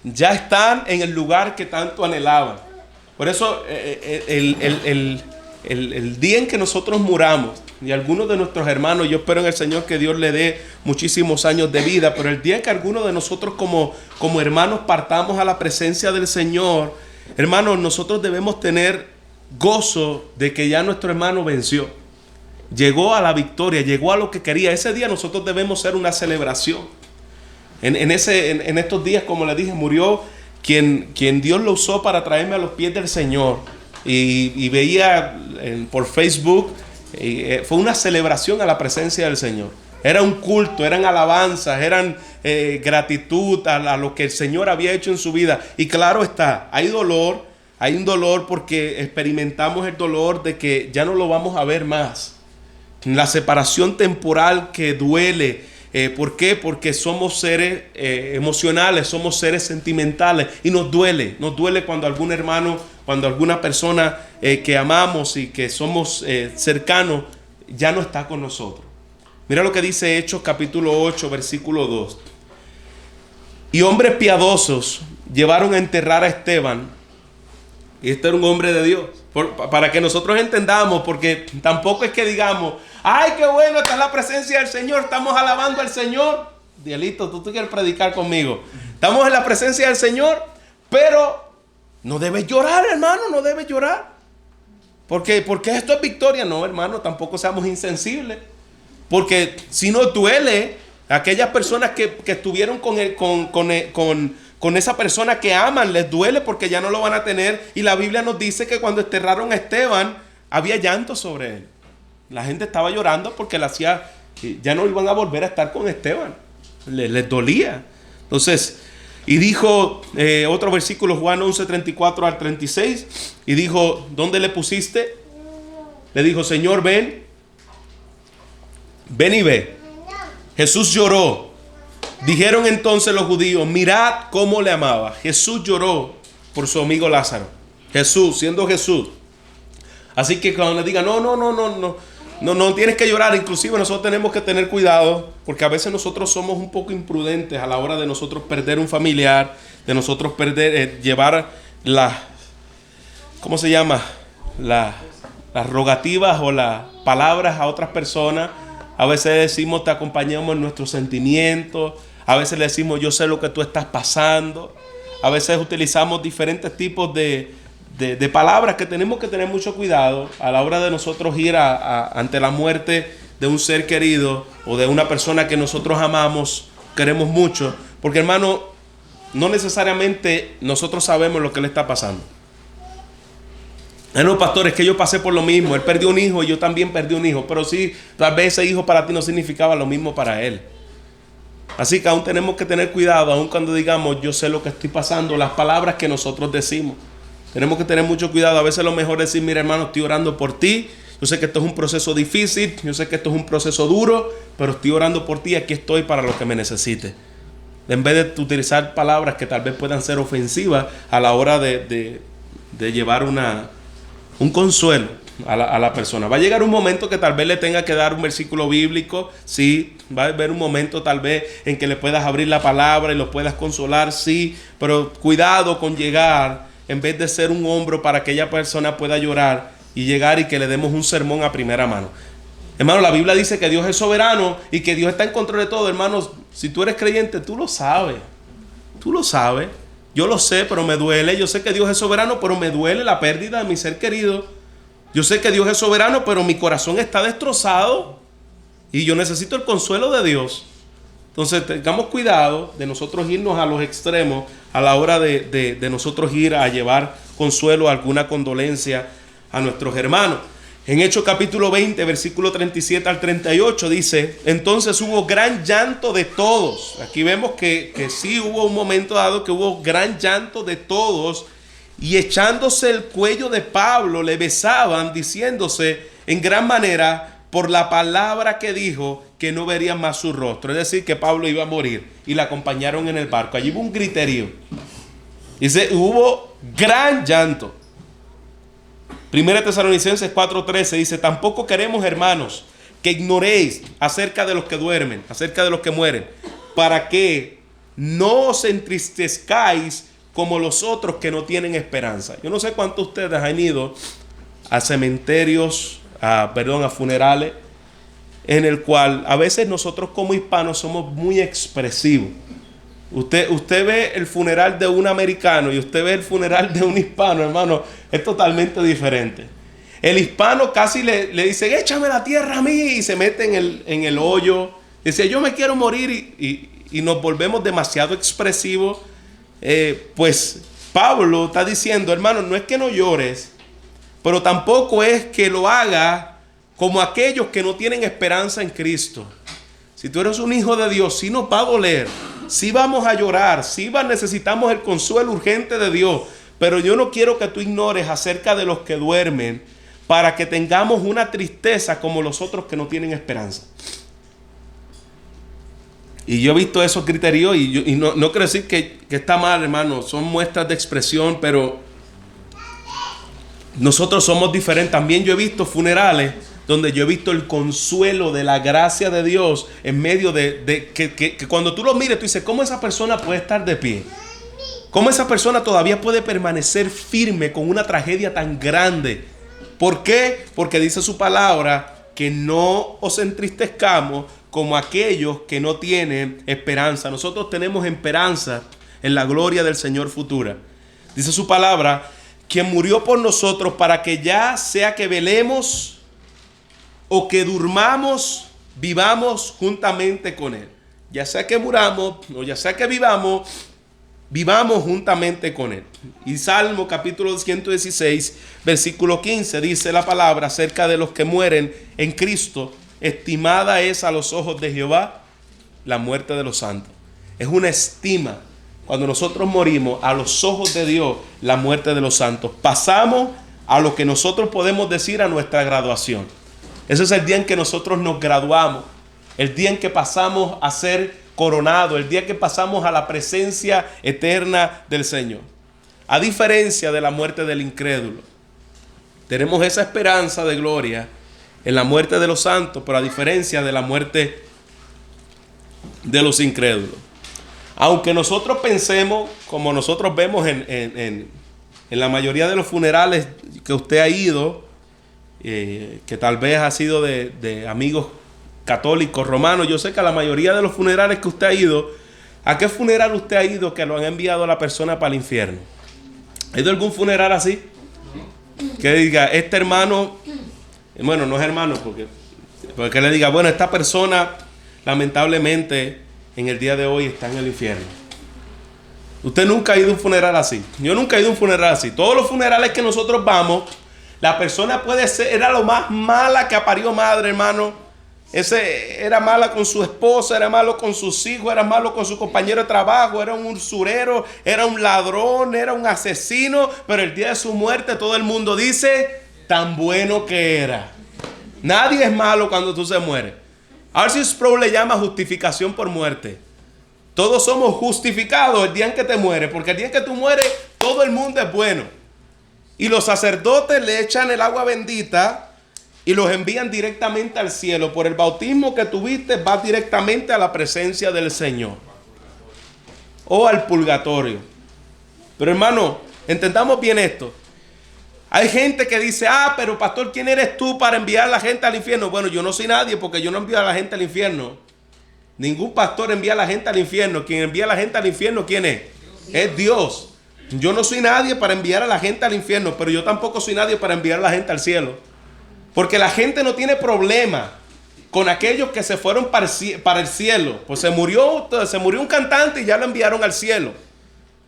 Ya están en el lugar que tanto anhelaban. Por eso el día en que nosotros muramos, y algunos de nuestros hermanos, yo espero en el Señor que Dios le dé muchísimos años de vida, pero el día que algunos de nosotros como hermanos partamos a la presencia del Señor, hermanos, nosotros debemos tener gozo de que ya nuestro hermano venció. Llegó a la victoria, llegó a lo que quería. Ese día nosotros debemos ser una celebración. En estos días, como les dije, murió quien Dios lo usó para traerme a los pies del Señor. Y veía por Facebook, fue una celebración a la presencia del Señor. Era un culto, eran alabanzas, eran gratitud a lo que el Señor había hecho en su vida. Y claro está, hay un dolor porque experimentamos el dolor de que ya no lo vamos a ver más. La separación temporal que duele. ¿Por qué? Porque somos seres emocionales, somos seres sentimentales y nos duele cuando algún hermano, cuando alguna persona que amamos y que somos cercanos ya no está con nosotros. Mira lo que dice Hechos capítulo 8 versículo 2. Y hombres piadosos llevaron a enterrar a Esteban, y este era un hombre de Dios, para que nosotros entendamos, porque tampoco es que digamos, ay, qué bueno, está en la presencia del Señor, estamos alabando al Señor. Dielito, tú quieres predicar conmigo. Estamos en la presencia del Señor, pero no debes llorar, hermano, no debes llorar. Porque esto es victoria. No, hermano, tampoco seamos insensibles. Porque si nos duele, aquellas personas que estuvieron con esa persona que aman, les duele porque ya no lo van a tener. Y la Biblia nos dice que cuando enterraron a Esteban, había llanto sobre él. La gente estaba llorando porque ya no iban a volver a estar con Esteban. Les dolía. Entonces, y dijo otro versículo, Juan 11, 34 al 36. Y dijo, ¿dónde le pusiste? Le dijo, Señor, ven y ve. Jesús lloró. Dijeron entonces los judíos, mirad cómo le amaba. Jesús lloró por su amigo Lázaro. Jesús, siendo Jesús. Así que cuando le digan, no tienes que llorar. Inclusive nosotros tenemos que tener cuidado, porque a veces nosotros somos un poco imprudentes a la hora de nosotros perder un familiar, de nosotros llevar ¿cómo se llama? Las rogativas o las palabras a otras personas. A veces decimos, te acompañamos en nuestros sentimientos. A veces le decimos, yo sé lo que tú estás pasando. A veces utilizamos diferentes tipos de palabras que tenemos que tener mucho cuidado a la hora de nosotros ir ante la muerte de un ser querido o de una persona que nosotros amamos, queremos mucho. Porque, hermano, no necesariamente nosotros sabemos lo que le está pasando. No, pastor, es que yo pasé por lo mismo. Él perdió un hijo y yo también perdí un hijo. Pero sí, tal vez ese hijo para ti no significaba lo mismo para él. Así que aún tenemos que tener cuidado, aún cuando digamos, yo sé lo que estoy pasando, las palabras que nosotros decimos. Tenemos que tener mucho cuidado. A veces lo mejor es decir, mira, hermano, estoy orando por ti. Yo sé que esto es un proceso difícil, yo sé que esto es un proceso duro, pero estoy orando por ti y aquí estoy para lo que me necesites. En vez de utilizar palabras que tal vez puedan ser ofensivas a la hora de llevar un consuelo a la persona. Va a llegar un momento que tal vez le tenga que dar un versículo bíblico, sí. Va a haber un momento tal vez en que le puedas abrir la palabra y lo puedas consolar, sí. Pero cuidado con llegar, en vez de ser un hombro para que aquella persona pueda llorar, y llegar y que le demos un sermón a primera mano. Hermano, la Biblia dice que Dios es soberano y que Dios está en control de todo. Hermanos, si tú eres creyente, tú lo sabes. Tú lo sabes. Yo lo sé, pero me duele. Yo sé que Dios es soberano, pero me duele la pérdida de mi ser querido. Yo sé que Dios es soberano, pero mi corazón está destrozado y yo necesito el consuelo de Dios. Entonces tengamos cuidado de nosotros irnos a los extremos a la hora de nosotros ir a llevar consuelo, alguna condolencia a nuestros hermanos. En Hechos capítulo 20, versículo 37 al 38 dice, entonces hubo gran llanto de todos. Aquí vemos que sí hubo un momento dado que hubo gran llanto de todos, y echándose el cuello de Pablo le besaban, diciéndose en gran manera por la palabra que dijo que no verían más su rostro. Es decir, que Pablo iba a morir, y le acompañaron en el barco. Allí hubo un griterío. Dice, hubo gran llanto. 1 Tesalonicenses 4:13 dice, tampoco queremos, hermanos, que ignoréis acerca de los que duermen, acerca de los que mueren, para que no os entristezcáis como los otros que no tienen esperanza. Yo no sé cuántos de ustedes han ido a cementerios, a funerales, en el cual a veces nosotros como hispanos somos muy expresivos. Usted ve el funeral de un americano y usted ve el funeral de un hispano, hermano, es totalmente diferente. El hispano casi le dice, échame la tierra a mí, y se mete en el hoyo. Dice, yo me quiero morir, y nos volvemos demasiado expresivos. Pues Pablo está diciendo, hermano, no es que no llores, pero tampoco es que lo haga como aquellos que no tienen esperanza en Cristo. Si tú eres un hijo de Dios, sí nos va a doler, sí vamos a llorar, sí necesitamos el consuelo urgente de Dios, pero yo no quiero que tú ignores acerca de los que duermen, para que tengamos una tristeza como los otros que no tienen esperanza. Y yo he visto esos criterios y no quiero decir que está mal, hermano, son muestras de expresión, pero nosotros somos diferentes. También yo he visto funerales donde yo he visto el consuelo de la gracia de Dios en medio de que cuando tú lo mires, tú dices, ¿cómo esa persona puede estar de pie? ¿Cómo esa persona todavía puede permanecer firme con una tragedia tan grande? ¿Por qué? Porque dice su palabra que no os entristezcamos como aquellos que no tienen esperanza. Nosotros tenemos esperanza en la gloria del Señor futura. Dice su palabra, quien murió por nosotros para que ya sea que velemos o que durmamos, vivamos juntamente con Él. Ya sea que muramos o ya sea que vivamos juntamente con Él. Y Salmo capítulo 116, versículo 15, dice la palabra acerca de los que mueren en Cristo. Estimada es a los ojos de Jehová la muerte de los santos. Es una estima. Cuando nosotros morimos, a los ojos de Dios, la muerte de los santos. Pasamos a lo que nosotros podemos decir a nuestra graduación. Ese es el día en que nosotros nos graduamos. El día en que pasamos a ser coronados. El día que pasamos a la presencia eterna del Señor. A diferencia de la muerte del incrédulo. Tenemos esa esperanza de gloria en la muerte de los santos, pero a diferencia de la muerte de los incrédulos. Aunque nosotros pensemos, como nosotros vemos en la mayoría de los funerales que usted ha ido, que tal vez ha sido de amigos católicos, romanos, yo sé que a la mayoría de los funerales que usted ha ido, ¿a qué funeral usted ha ido que lo han enviado a la persona para el infierno? ¿Ha ido a algún funeral así? Que diga, este hermano, bueno, no es hermano, porque le diga, bueno, esta persona lamentablemente en el día de hoy está en el infierno. Usted nunca ha ido a un funeral así. Yo nunca he ido a un funeral así. Todos los funerales que nosotros vamos, la persona puede ser, era lo más mala que parió madre, hermano. Ese era mala con su esposa, era malo con sus hijos, era malo con su compañero de trabajo, era un usurero, era un ladrón, era un asesino, pero el día de su muerte todo el mundo dice, tan bueno que era. Nadie es malo cuando tú se mueres. R.C. Sproul le llama justificación por muerte. Todos somos justificados el día en que te mueres, porque el día en que tú mueres todo el mundo es bueno. Y los sacerdotes le echan el agua bendita y los envían directamente al cielo. Por el bautismo que tuviste, vas directamente a la presencia del Señor. O al purgatorio. Pero hermano, entendamos bien esto. Hay gente que dice, pero pastor, ¿quién eres tú para enviar a la gente al infierno? Bueno, yo no soy nadie porque yo no envío a la gente al infierno. Ningún pastor envía a la gente al infierno. Quien envía a la gente al infierno, ¿quién es? Es Dios. Yo no soy nadie para enviar a la gente al infierno, pero yo tampoco soy nadie para enviar a la gente al cielo. Porque la gente no tiene problema con aquellos que se fueron para el cielo. Pues se murió un cantante y ya lo enviaron al cielo.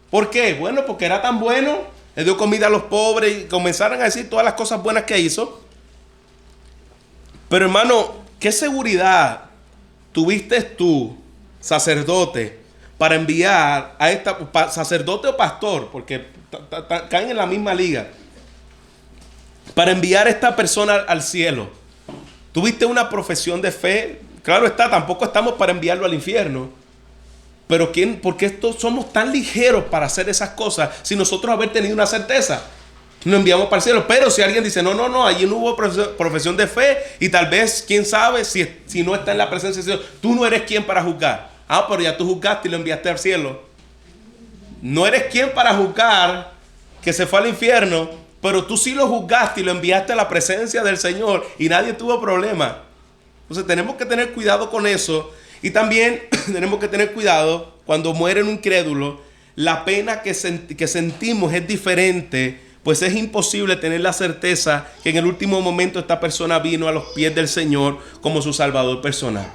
¿Por qué? Bueno, porque era tan bueno, le dio comida a los pobres y comenzaron a decir todas las cosas buenas que hizo. Pero hermano, ¿qué seguridad tuviste tú, sacerdote, para enviar a sacerdote o pastor, porque caen en la misma liga, para enviar a esta persona al cielo? ¿Tuviste una profesión de fe? Claro está, tampoco estamos para enviarlo al infierno. Pero ¿por qué somos tan ligeros para hacer esas cosas si nosotros haber tenido una certeza? Nos enviamos para el cielo. Pero si alguien dice, no, allí no hubo profesión de fe y tal vez, quién sabe, si no está en la presencia del Señor, tú no eres quien para juzgar. Pero ya tú juzgaste y lo enviaste al cielo. No eres quien para juzgar que se fue al infierno, pero tú sí lo juzgaste y lo enviaste a la presencia del Señor y nadie tuvo problema. Entonces tenemos que tener cuidado con eso. Y también tenemos que tener cuidado cuando muere un incrédulo. La pena que sentimos es diferente, pues es imposible tener la certeza que en el último momento esta persona vino a los pies del Señor como su Salvador personal.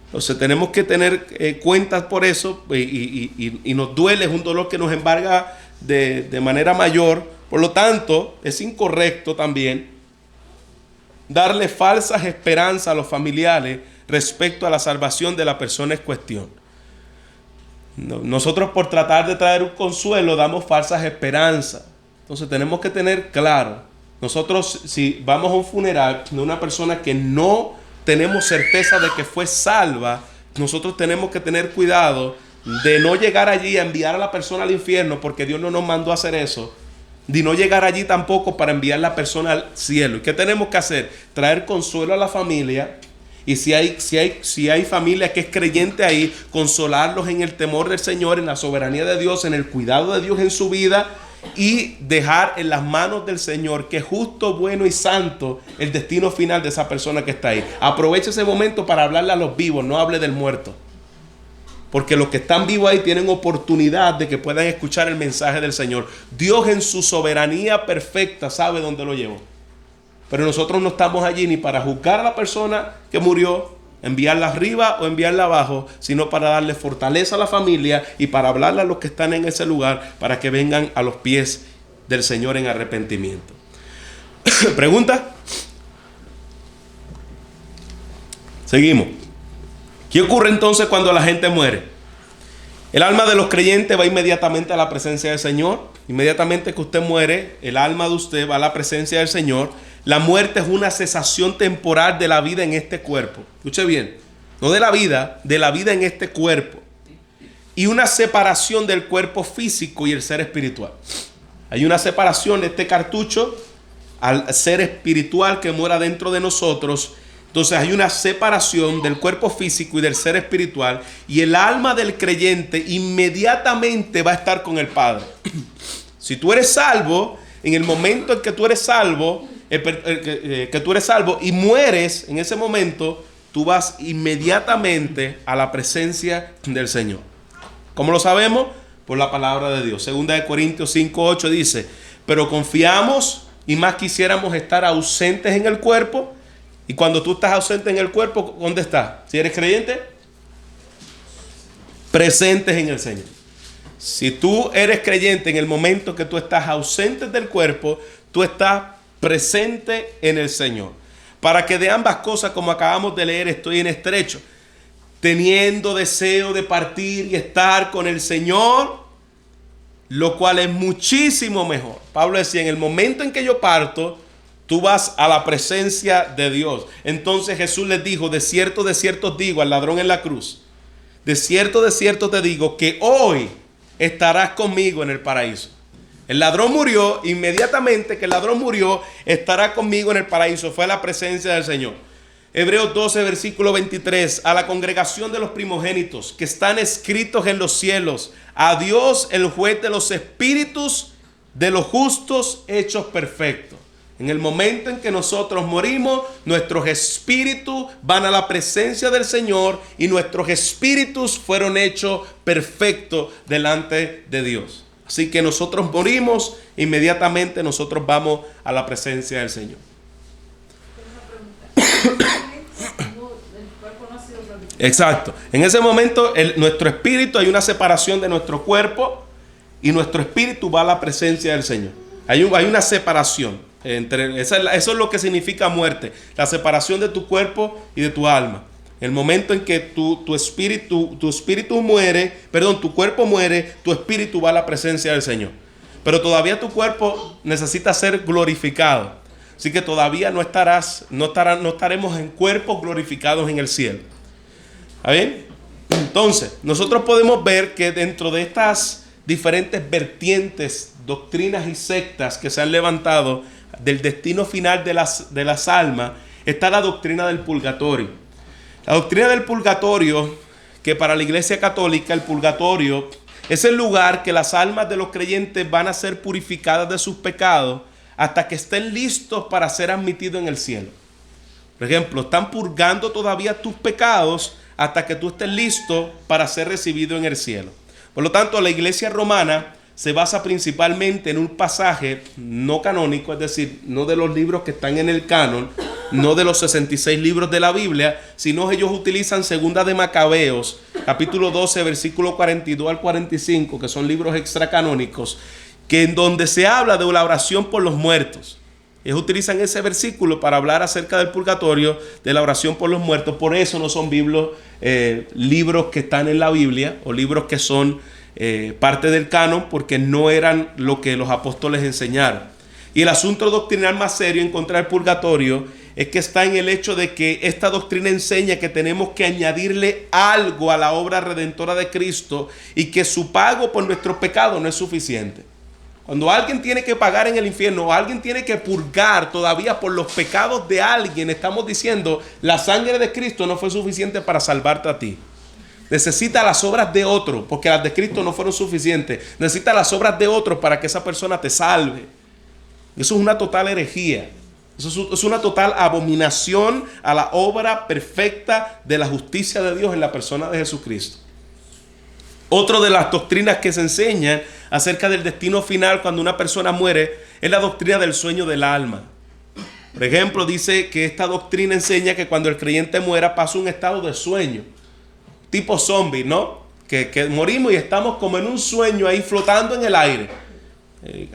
Entonces tenemos que tener cuentas por eso, y nos duele, es un dolor que nos embarga de manera mayor. Por lo tanto, es incorrecto también darle falsas esperanzas a los familiares respecto a la salvación de la persona en cuestión. Nosotros, por tratar de traer un consuelo, damos falsas esperanzas. Entonces tenemos que tener claro, nosotros si vamos a un funeral de una persona que no tenemos certeza de que fue salva, nosotros tenemos que tener cuidado de no llegar allí a enviar a la persona al infierno, porque Dios no nos mandó a hacer eso, de no llegar allí tampoco para enviar a la persona al cielo. ¿Y qué tenemos que hacer? Traer consuelo a la familia. Y si hay familia que es creyente ahí, consolarlos en el temor del Señor, en la soberanía de Dios, en el cuidado de Dios en su vida, y dejar en las manos del Señor, que es justo, bueno y santo, el destino final de esa persona que está ahí. Aproveche ese momento para hablarle a los vivos, no hable del muerto, porque los que están vivos ahí tienen oportunidad de que puedan escuchar el mensaje del Señor. Dios en su soberanía perfecta sabe dónde lo llevó. Pero nosotros no estamos allí ni para juzgar a la persona que murió, enviarla arriba o enviarla abajo, sino para darle fortaleza a la familia y para hablarle a los que están en ese lugar para que vengan a los pies del Señor en arrepentimiento. ¿Pregunta? Seguimos. ¿Qué ocurre entonces cuando la gente muere? El alma de los creyentes va inmediatamente a la presencia del Señor. Inmediatamente que usted muere, el alma de usted va a la presencia del Señor. La muerte es una cesación temporal de la vida en este cuerpo. Escuche bien, no de la vida en este cuerpo. Y una separación del cuerpo físico y el ser espiritual. Hay una separación de este cartucho al ser espiritual que mora dentro de nosotros. Entonces hay una separación del cuerpo físico y del ser espiritual. Y el alma del creyente inmediatamente va a estar con el Padre. Si tú eres salvo, en el momento en que tú eres salvo, y mueres en ese momento, tú vas inmediatamente a la presencia del Señor. ¿Cómo lo sabemos? Por la palabra de Dios. Segunda de Corintios 5:8 dice: pero confiamos y más quisiéramos estar ausentes en el cuerpo. Y cuando tú estás ausente en el cuerpo, ¿dónde estás? Si eres creyente, presentes en el Señor. Si tú eres creyente en el momento que tú estás ausente del cuerpo, tú estás presente en el Señor. Para que de ambas cosas, como acabamos de leer, estoy en estrecho, teniendo deseo de partir y estar con el Señor, lo cual es muchísimo mejor. Pablo decía: en el momento en que yo parto, tú vas a la presencia de Dios. Entonces Jesús les dijo: de cierto os digo, al ladrón en la cruz, de cierto te digo que hoy estarás conmigo en el paraíso. El ladrón murió, inmediatamente que el ladrón murió, estará conmigo en el paraíso. Fue a la presencia del Señor. Hebreos 12, versículo 23. A la congregación de los primogénitos que están escritos en los cielos, a Dios el juez de los espíritus de los justos hechos perfectos. En el momento en que nosotros morimos, nuestros espíritus van a la presencia del Señor y nuestros espíritus fueron hechos perfectos delante de Dios. Así que nosotros morimos, inmediatamente nosotros vamos a la presencia del Señor. Exacto. En ese momento nuestro espíritu, hay una separación de nuestro cuerpo y nuestro espíritu va a la presencia del Señor. Hay una separación. Eso es lo que significa muerte. La separación de tu cuerpo y de tu alma. El momento en que tu espíritu muere, tu cuerpo muere, tu espíritu va a la presencia del Señor. Pero todavía tu cuerpo necesita ser glorificado. Así que todavía no estaremos en cuerpos glorificados en el cielo. ¿Está bien? Entonces, nosotros podemos ver que dentro de estas diferentes vertientes, doctrinas y sectas que se han levantado del destino final de las almas, está la doctrina del purgatorio. La doctrina del purgatorio, que para la Iglesia Católica el purgatorio es el lugar que las almas de los creyentes van a ser purificadas de sus pecados hasta que estén listos para ser admitidos en el cielo. Por ejemplo, están purgando todavía tus pecados hasta que tú estés listo para ser recibido en el cielo. Por lo tanto, la iglesia romana se basa principalmente en un pasaje no canónico, es decir, no de los libros que están en el canon, no de los 66 libros de la Biblia, sino ellos utilizan Segunda de Macabeos, capítulo 12, versículo 42 al 45, que son libros extracanónicos, que en donde se habla de la oración por los muertos. Ellos utilizan ese versículo para hablar acerca del purgatorio, de la oración por los muertos. Por eso no son libros que están en la Biblia o libros que son parte del canon, porque no eran lo que los apóstoles enseñaron. Y el asunto doctrinal más serio en contra del purgatorio es que está en el hecho de que esta doctrina enseña que tenemos que añadirle algo a la obra redentora de Cristo y que su pago por nuestros pecados no es suficiente. Cuando alguien tiene que pagar en el infierno o alguien tiene que purgar todavía por los pecados de alguien, estamos diciendo la sangre de Cristo no fue suficiente para salvarte a ti. Necesita las obras de otro, porque las de Cristo no fueron suficientes. Necesita las obras de otro para que esa persona te salve. Eso es una total herejía. Eso es una total abominación a la obra perfecta de la justicia de Dios en la persona de Jesucristo. Otra de las doctrinas que se enseñan acerca del destino final cuando una persona muere es la doctrina del sueño del alma. Por ejemplo, dice que esta doctrina enseña que cuando el creyente muera pasa un estado de sueño, tipo zombie, ¿no? Que morimos y estamos como en un sueño ahí flotando en el aire.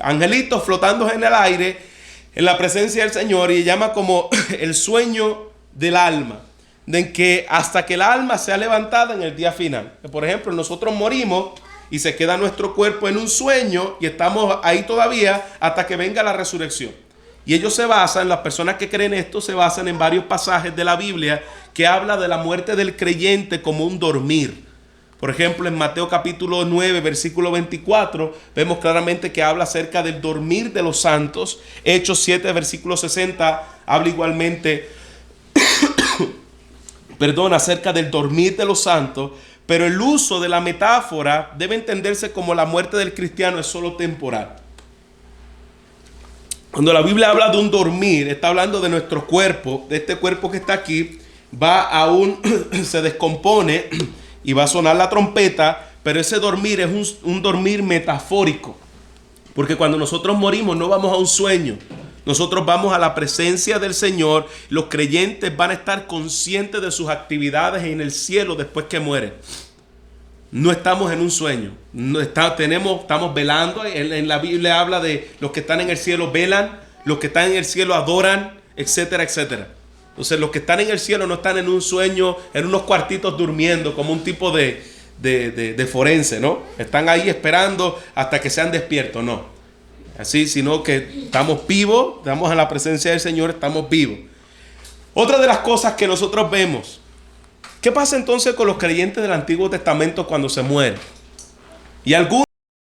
Angelitos flotando en el aire en la presencia del Señor, y llama como el sueño del alma, de que hasta que el alma sea levantada en el día final. Por ejemplo, nosotros morimos y se queda nuestro cuerpo en un sueño y estamos ahí todavía hasta que venga la resurrección. Y ellos se basan, las personas que creen esto, se basan en varios pasajes de la Biblia que habla de la muerte del creyente como un dormir. Por ejemplo, en Mateo capítulo 9, versículo 24, vemos claramente que habla acerca del dormir de los santos. Hechos 7, versículo 60, habla igualmente acerca del dormir de los santos, pero el uso de la metáfora debe entenderse como la muerte del cristiano es solo temporal. Cuando la Biblia habla de un dormir, está hablando de nuestro cuerpo, de este cuerpo que está aquí, se descompone y va a sonar la trompeta, pero ese dormir es un dormir metafórico, porque cuando nosotros morimos no vamos a un sueño. Nosotros vamos a la presencia del Señor. Los creyentes van a estar conscientes de sus actividades en el cielo después que mueren. No estamos en un sueño. Estamos velando. En la Biblia habla de los que están en el cielo velan, los que están en el cielo adoran, etcétera, etcétera. Entonces los que están en el cielo no están en un sueño, en unos cuartitos durmiendo, como un tipo de forense, ¿no? Están ahí esperando hasta que sean despiertos, no. Así, sino que estamos vivos, estamos en la presencia del Señor, estamos vivos. Otra de las cosas que nosotros vemos, ¿qué pasa entonces con los creyentes del Antiguo Testamento cuando se mueren? Y algunos